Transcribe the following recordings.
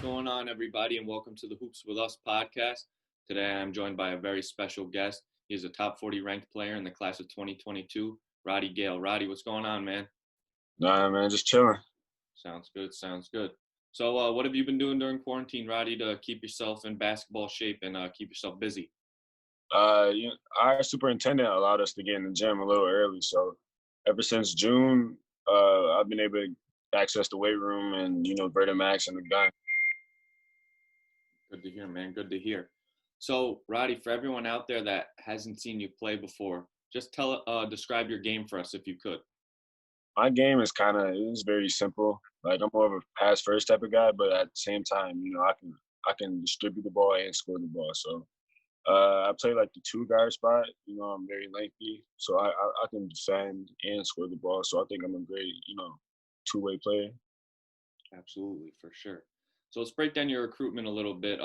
going on, everybody, and welcome to the Hoops with Us podcast. Today, I'm joined by a very special guest. He's a top 40 ranked player in the class of 2022, Roddy Gayle. Roddy, what's going on, man? Nah, man, just chilling. Sounds good. Sounds good. So, what have you been doing during quarantine, Roddy, to keep yourself in basketball shape and keep yourself busy? Our superintendent allowed us to get in the gym a little early, so ever since June, I've been able to access the weight room and Vertimax and the gun. Good to hear, man. Good to hear. So, Roddy, for everyone out there that hasn't seen you play before, just describe your game for us if you could. My game is very simple. Like I'm more of a pass first type of guy, but at the same time, I can distribute the ball and score the ball. So I play like the two guard spot. I'm very lengthy, so I can defend and score the ball. So I think I'm a great two-way player. Absolutely, for sure. So let's break down your recruitment a little bit.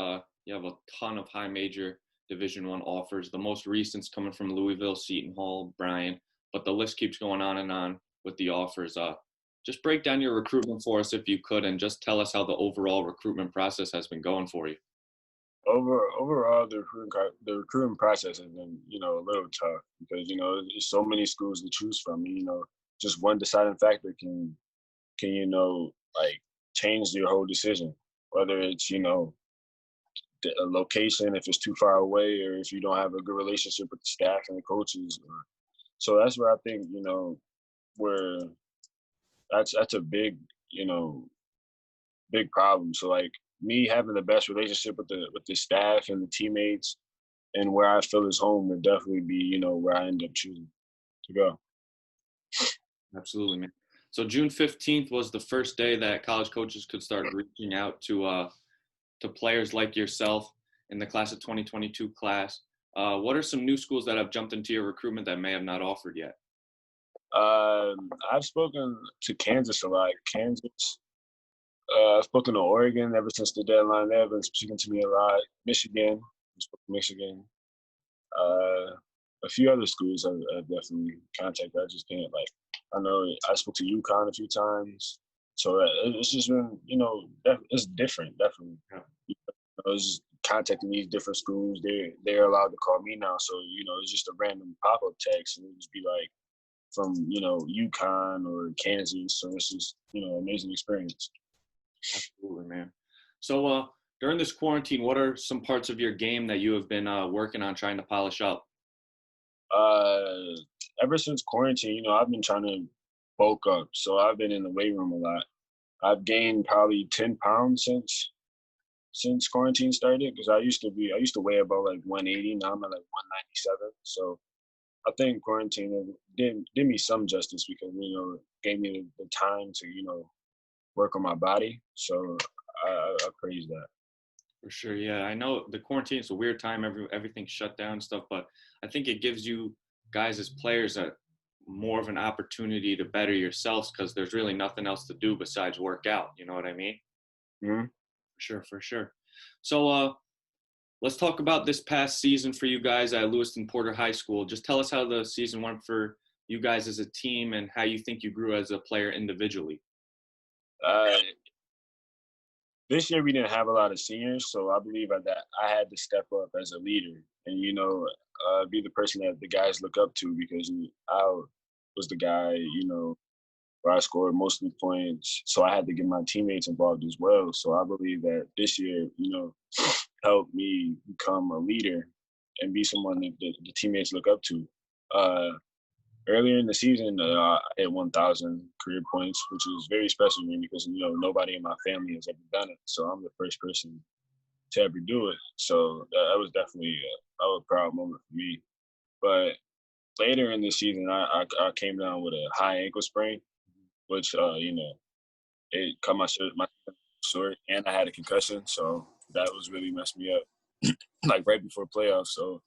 You have a ton of high major Division I offers. The most recent's coming from Louisville, Seton Hall, Bryan, but the list keeps going on and on with the offers. Just break down your recruitment for us if you could, and just tell us how the overall recruitment process has been going for you. Overall, the recruiting process has been a little tough because there's so many schools to choose from. Just one deciding factor can like change your whole decision. Whether it's the location, if it's too far away, or if you don't have a good relationship with the staff and the coaches. So that's where I think where that's a big problem. So like me having the best relationship with the staff and the teammates and where I feel is home would definitely be where I end up choosing to go. Absolutely, man. So June 15th was the first day that college coaches could start reaching out to players like yourself in the class of 2022 class. What are some new schools that have jumped into your recruitment that may have not offered yet? I've spoken to Kansas a lot. I've spoken to Oregon ever since the deadline. They've been speaking to me a lot. Michigan, I spoke to Michigan. A few other schools I've definitely contacted. I just can't I know I spoke to UConn a few times. So it's just been, it's different, definitely. Yeah. I was contacting these different schools. They're allowed to call me now. So, it's just a random pop-up text and it would just be like from, UConn or Kansas. So it's just, amazing experience. Absolutely, man. So during this quarantine, what are some parts of your game that you have been working on trying to polish up? Ever since quarantine, I've been trying to bulk up. So I've been in the weight room a lot. I've gained probably 10 pounds since quarantine started because I used to weigh about like 180. Now I'm at like 197. So I think quarantine did me some justice because gave me the time to work on my body. So I praise that. For sure, yeah. I know the quarantine is a weird time. Everything's shut down and stuff, but I think it gives you guys as players more of an opportunity to better yourselves because there's really nothing else to do besides work out. You know what I mean? Mm-hmm. For sure. So let's talk about this past season for you guys at Lewiston Porter High School. Just tell us how the season went for you guys as a team and how you think you grew as a player individually. This year we didn't have a lot of seniors, so I believe that I had to step up as a leader and be the person that the guys look up to because I was the guy where I scored most of the points, so I had to get my teammates involved as well. So I believe that this year helped me become a leader and be someone that the teammates look up to. Earlier in the season, I hit 1,000 career points, which is very special to me because, nobody in my family has ever done it. So I'm the first person to ever do it. So that was definitely a proud moment for me. But later in the season, I came down with a high ankle sprain, which, it cut my short, and I had a concussion. So that was really messed me up, like right before playoffs. So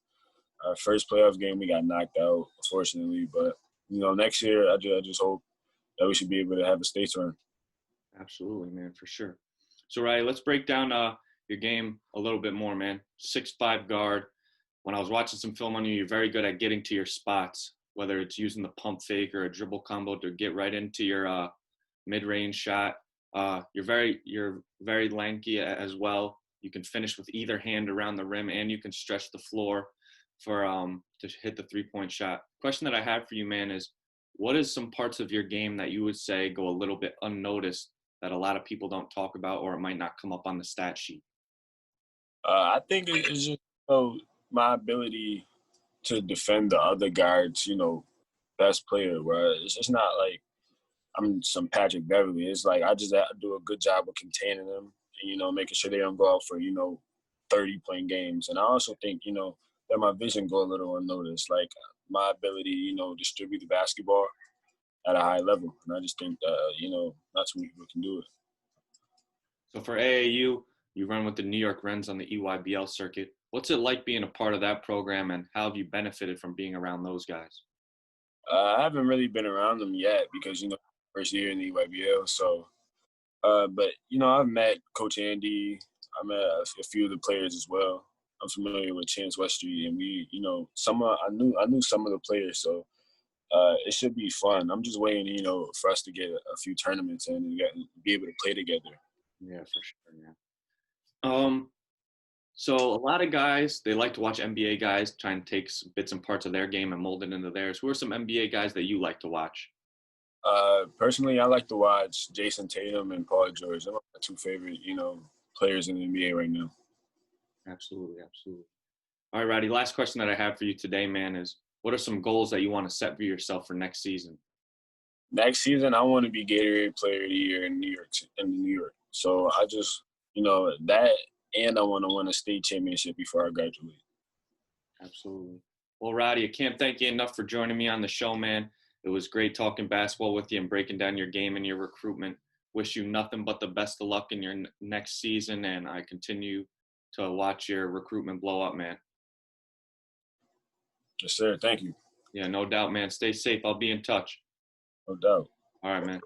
our first playoff game, we got knocked out, unfortunately. But, next year, I just hope that we should be able to have a state run. Absolutely, man, for sure. So, Riley, let's break down your game a little bit more, man. 6'5" guard. When I was watching some film on you, you're very good at getting to your spots, whether it's using the pump fake or a dribble combo to get right into your mid-range shot. You're very lanky as well. You can finish with either hand around the rim, and you can stretch the floor for to hit the 3-point shot. Question that I have for you, man, is what is some parts of your game that you would say go a little bit unnoticed that a lot of people don't talk about, or it might not come up on the stat sheet? I think it's just my ability to defend the other guards, best player. Where it's not like I'm some Patrick Beverly. It's like I just do a good job of containing them and, making sure they don't go out for, 30-point games. And I also think, that my vision go a little unnoticed. Like my ability, distribute the basketball at a high level. And I just think that, not too many people can do it. So for AAU, you run with the New York Rens on the EYBL circuit. What's it like being a part of that program, and how have you benefited from being around those guys? I haven't really been around them yet because, first year in the EYBL. So, but, I've met Coach Andy. I met a few of the players as well. I'm familiar with Chance Westry, and we, I knew some of the players. So it should be fun. I'm just waiting, for us to get a few tournaments in and be able to play together. Yeah, for sure, man. So a lot of guys, they like to watch NBA guys try and take bits and parts of their game and mold it into theirs. Who are some NBA guys that you like to watch? Personally, I like to watch Jason Tatum and Paul George. They're my two favorite, players in the NBA right now. Absolutely, absolutely. All right, Roddy, last question that I have for you today, man, is what are some goals that you want to set for yourself for next season? Next season, I want to be Gatorade Player of the Year in New York. So I just, that, and I want to win a state championship before I graduate. Absolutely. Well, Roddy, I can't thank you enough for joining me on the show, man. It was great talking basketball with you and breaking down your game and your recruitment. Wish you nothing but the best of luck in your next season, and I continue to watch your recruitment blow up, man. Yes, sir. Thank you. Yeah, no doubt, man. Stay safe. I'll be in touch. No doubt. All right, man.